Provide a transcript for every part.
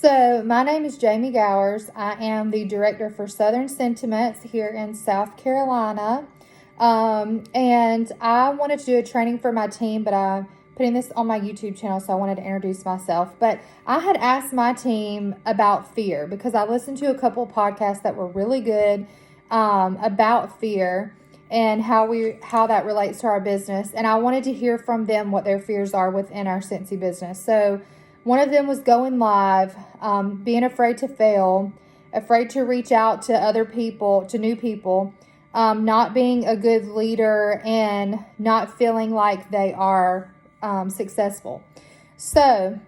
So, my name is Jamie Gowers. I am the director for Southern Sentiments here in South Carolina. And I wanted to do a training for my team, but I'm putting this on my YouTube channel, so I wanted to introduce myself. But I had asked my team about fear because I listened to a couple podcasts that were really good about fear and how that relates to our business. And I wanted to hear from them what their fears are within our Scentsy business. So one of them was going live, being afraid to fail, afraid to reach out to other people, to new people, not being a good leader, and not feeling like they are successful. So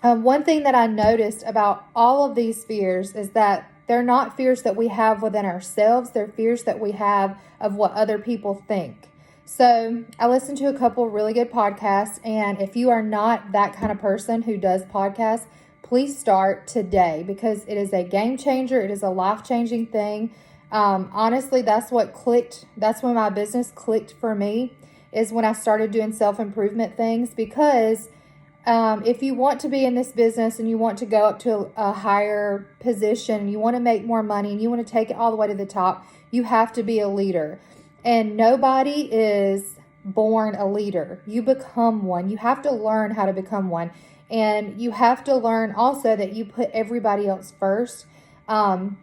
one thing that I noticed about all of these fears is that they're not fears that we have within ourselves. They're fears that we have of what other people think. So I listened to a couple really good podcasts, and if you are not that kind of person who does podcasts, please start today because it is a game changer. It is a life-changing thing. Honestly, that's what clicked. That's when my business clicked for me, is when I started doing self-improvement things, because if you want to be in this business and you want to go up to a higher position, you want to make more money, and you want to take it all the way to the top, you have to be a leader. And nobody is born a leader. You become one. You have to learn how to become one. And you have to learn also that you put everybody else first. So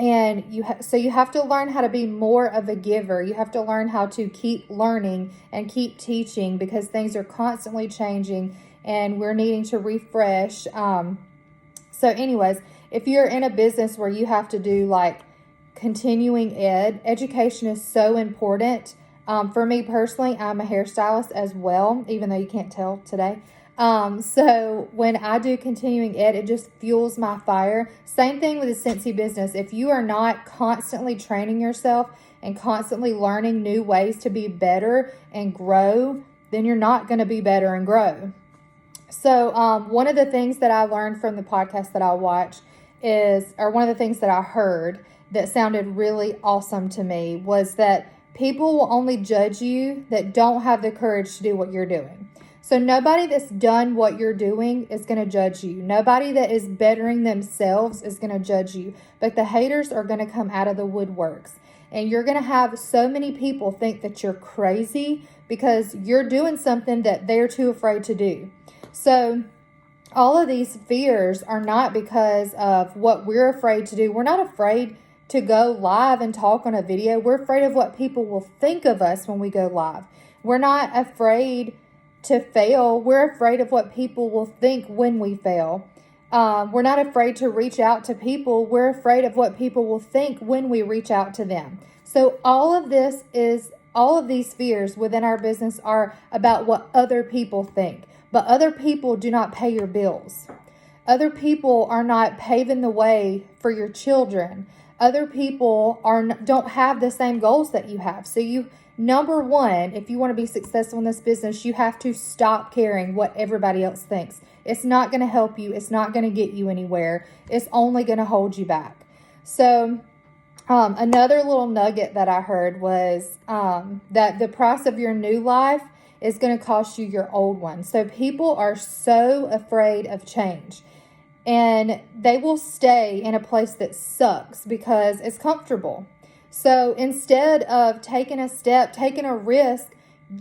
you have to learn how to be more of a giver. You have to learn how to keep learning and keep teaching, because things are constantly changing and we're needing to refresh. So anyways, if you're in a business where you have to do like continuing education is so important. For me personally, I'm a hairstylist as well, even though you can't tell today. So when I do continuing ed, it just fuels my fire. Same thing with the Scentsy business. If you are not constantly training yourself and constantly learning new ways to be better and grow, then you're not going to be better and grow. So one of the things that I learned from the podcast that I watched one of the things that I heard that sounded really awesome to me was that people will only judge you that don't have the courage to do what you're doing. So nobody that's done what you're doing is going to judge you. Nobody that is bettering themselves is going to judge you. But the haters are going to come out of the woodworks. And you're going to have so many people think that you're crazy because you're doing something that they're too afraid to do. So all of these fears are not because of what we're afraid to do. We're not afraid to go live and talk on a video. We're afraid of what people will think of us when we go live. We're not afraid to fail. We're afraid of what people will think when we fail. We're not afraid to reach out to people. We're afraid of what people will think when we reach out to them. So all of these fears within our business are about what other people think. But other people do not pay your bills. Other people are not paving the way for your children. Other people don't have the same goals that you have. So number one, if you want to be successful in this business, you have to stop caring what everybody else thinks. It's not going to help you. It's not going to get you anywhere. It's only going to hold you back. So another little nugget that I heard was that the price of your new life is going to cost you your old one. So people are so afraid of change, and they will stay in a place that sucks because it's comfortable. So instead of taking a step, taking a risk,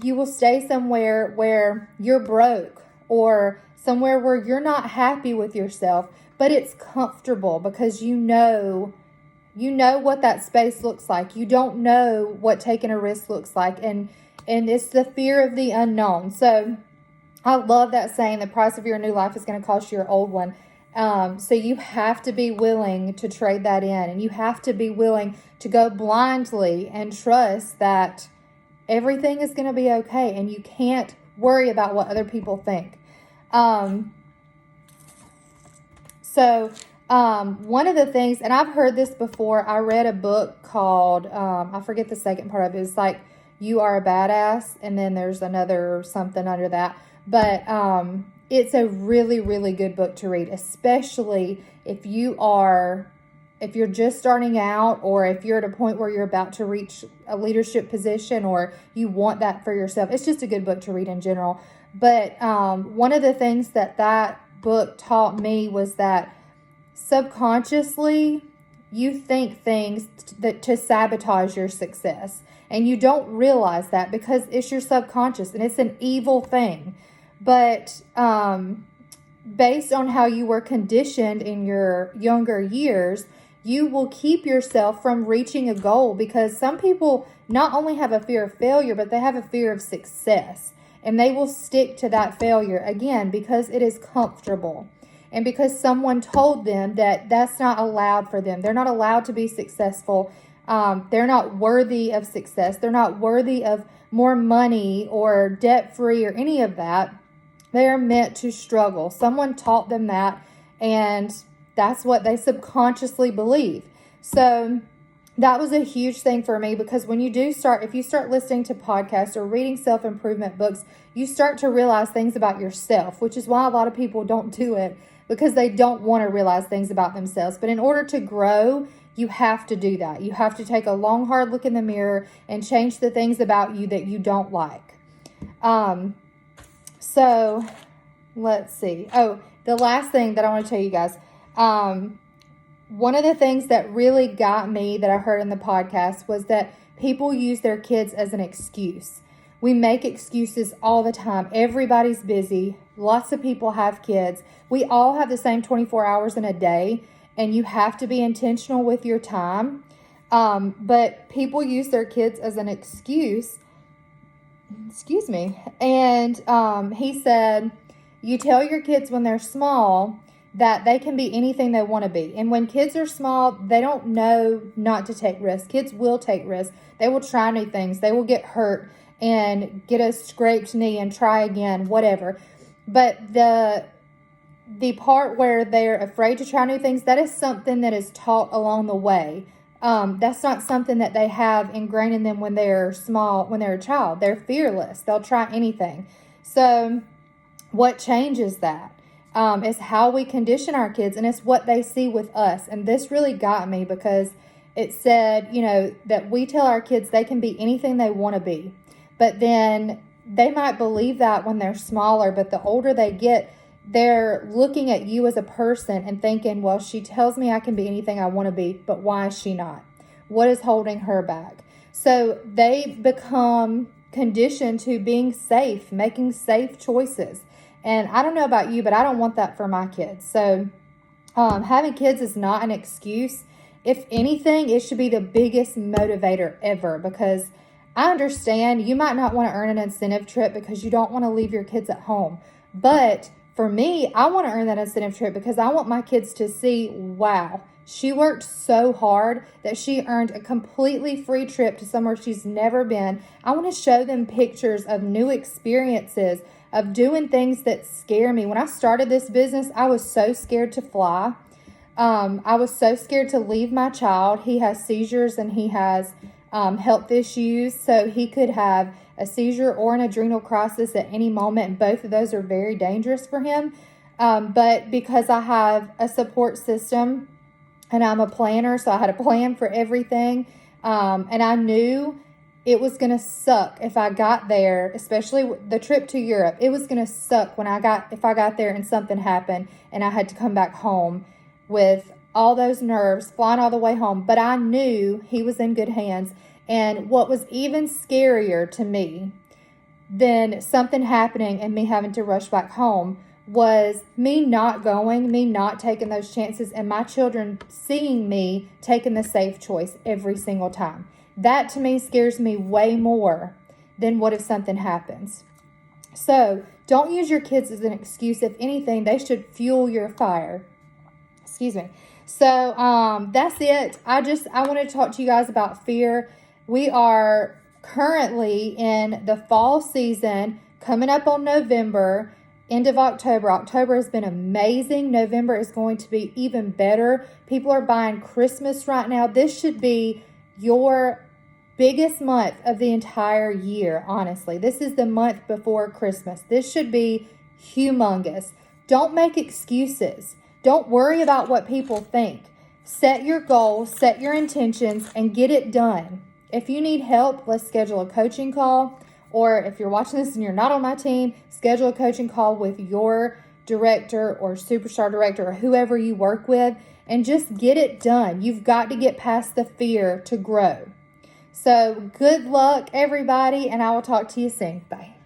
you will stay somewhere where you're broke or somewhere where you're not happy with yourself, but it's comfortable because you know what that space looks like. You don't know what taking a risk looks like, and it's the fear of the unknown. So I love that saying, the price of your new life is going to cost you your old one. So you have to be willing to trade that in, and you have to be willing to go blindly and trust that everything is going to be okay, and you can't worry about what other people think. One of the things, and I've heard this before, I read a book called, I forget the second part of it. It's like, You Are a Badass, and then there's another something under that. But it's a really, really good book to read, especially if you're just starting out, or if you're at a point where you're about to reach a leadership position, or you want that for yourself. It's just a good book to read in general. But one of the things that book taught me was that subconsciously you think things to sabotage your success. And you don't realize that because it's your subconscious and it's an evil thing. But based on how you were conditioned in your younger years, you will keep yourself from reaching a goal, because some people not only have a fear of failure, but they have a fear of success. And they will stick to that failure, again, because it is comfortable. And because someone told them that that's not allowed for them. They're not allowed to be successful. They're not worthy of success. They're not worthy of more money or debt-free or any of that. They are meant to struggle. Someone taught them that, and that's what they subconsciously believe. So that was a huge thing for me, because when you if you start listening to podcasts or reading self-improvement books, you start to realize things about yourself, which is why a lot of people don't do it, because they don't want to realize things about themselves. But in order to grow, you have to do that. You have to take a long, hard look in the mirror and change the things about you that you don't like. So let's see. Oh, the last thing that I want to tell you guys. One of the things that really got me that I heard in the podcast was that people use their kids as an excuse. We make excuses all the time. Everybody's busy. Lots of people have kids. We all have the same 24 hours in a day, and you have to be intentional with your time. But people use their kids as an excuse. Excuse me. And he said, you tell your kids when they're small that they can be anything they want to be. And when kids are small, they don't know not to take risks. Kids will take risks. They will try new things. They will get hurt and get a scraped knee and try again, whatever. But the part where they're afraid to try new things, that is something that is taught along the way. That's not something that they have ingrained in them when they're small, when they're a child. They're fearless. They'll try anything. So what changes that is how we condition our kids, and it's what they see with us. And this really got me, because it said, that we tell our kids they can be anything they want to be. But then they might believe that when they're smaller, but the older they get, they're looking at you as a person and thinking, well, she tells me I can be anything I want to be, but why is she not? What is holding her back? So they become conditioned to being safe, making safe choices. And I don't know about you, but I don't want that for my kids. So having kids is not an excuse. If anything, it should be the biggest motivator ever, because I understand you might not want to earn an incentive trip because you don't want to leave your kids at home. But for me, I want to earn that incentive trip because I want my kids to see, wow, she worked so hard that she earned a completely free trip to somewhere she's never been. I want to show them pictures of new experiences, of doing things that scare me. When I started this business, I was so scared to fly. I was so scared to leave my child. He has seizures and he has health issues, so he could have a seizure or an adrenal crisis at any moment, and both of those are very dangerous for him. But because I have a support system and I'm a planner, so I had a plan for everything, and I knew it was going to suck if I got there, especially the trip to Europe. It was going to suck if I got there and something happened and I had to come back home with all those nerves, flying all the way home. But I knew he was in good hands. And what was even scarier to me than something happening and me having to rush back home was me not going, me not taking those chances, and my children seeing me taking the safe choice every single time. That to me scares me way more than what if something happens. So don't use your kids as an excuse. If anything, they should fuel your fire. Excuse me. So that's it. I wanted to talk to you guys about fear. We are currently in the fall season, coming up on November, end of October. October has been amazing. November is going to be even better. People are buying Christmas right now. This should be your biggest month of the entire year, honestly. This is the month before Christmas. This should be humongous. Don't make excuses. Don't worry about what people think. Set your goals, set your intentions, and get it done. If you need help, let's schedule a coaching call. Or if you're watching this and you're not on my team, schedule a coaching call with your director or superstar director or whoever you work with, and just get it done. You've got to get past the fear to grow. So good luck, everybody, and I will talk to you soon. Bye.